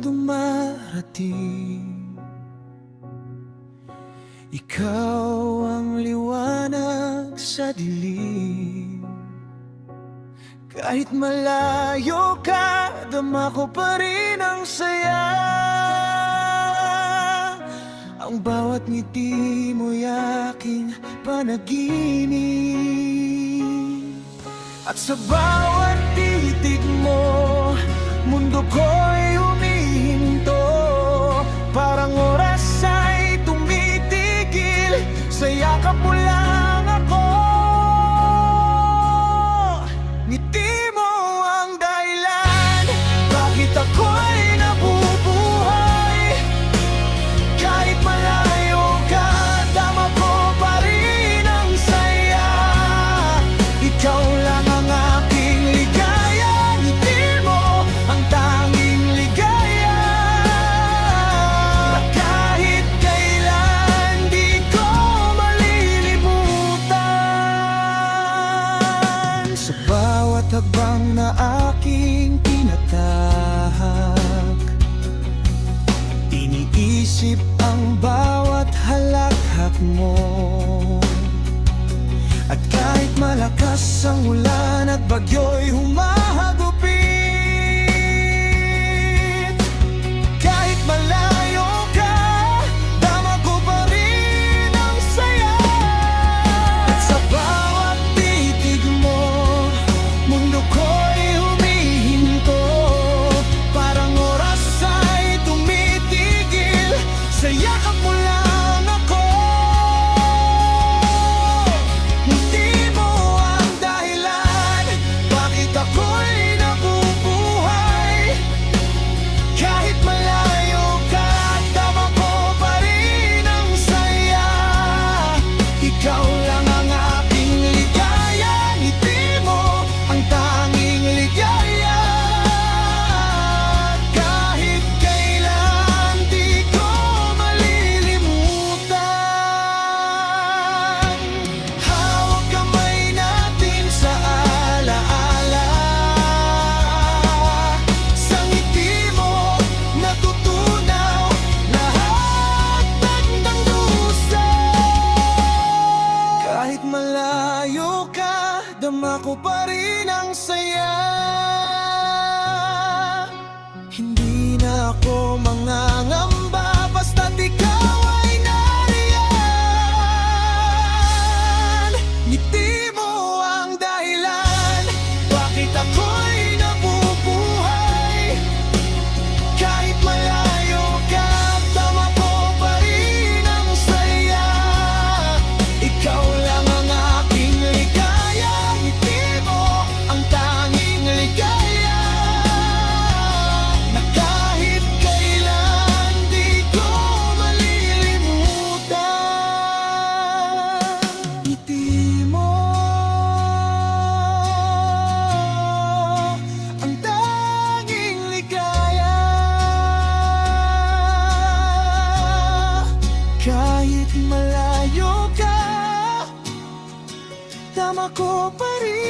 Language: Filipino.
dumarating. Ikaw ang liwanag sa dilim. Kahit malayo ka, dama ko pa rin ang saya. Ang bawat ngiti mo'y aking panaginip. At sa bawat titig mo, mundo ko'y humihinto. Parang oras ay tumitigil, sa yakap mo lang ako. Ngiti mo ang dahilan, bakit ako'y nabubuhay. Kahit malayo ka, dama ko pa rin ang saya. Ikaw lang ang aking ligaya, ngiti mo ang tanging ligaya. Kahit kailan di ko malilimutan. Sa bawat hakbang na aking tinatahak, iniisip ang bawat halakhak mo. At kahit malakas ang ulan at bagyo'y humahagupit, kahit malayo ka, dama ko pa rin ang saya. At sa bawat titig mo, mundo ko'y humihinto. Parang oras ay tumitigil, sa yakap mo lang ako. Ngiti mo ang dahilan, bakit ako'y nabubuhay. Kahit malayo ka, dama ko pa rin ang saya. Ikaw lang ang aking ligaya, ngiti mo ang tanging ligaya. Kahit kailan di ko malilimutan. Hawak kamay natin sa alaala. Sa ngiti mo natutunaw lahat ng dusa. Kahit malayo ka, dama ko pa rin ang saya. Hindi na ako mangangamba, basta't ikaw ay nariyan. Ngiti mo ang dahilan, bakit ako'y nabubuhay. Kahit malayo ka, dama ko pa rin ang saya. Ikaw lang ang aking ligaya, ngiti mo ang tanging ligaya. Na kahit kailan di ko malilimutan. Ngiti mo ang tanging ligaya. Kahit malayo ka, dama ko pa rin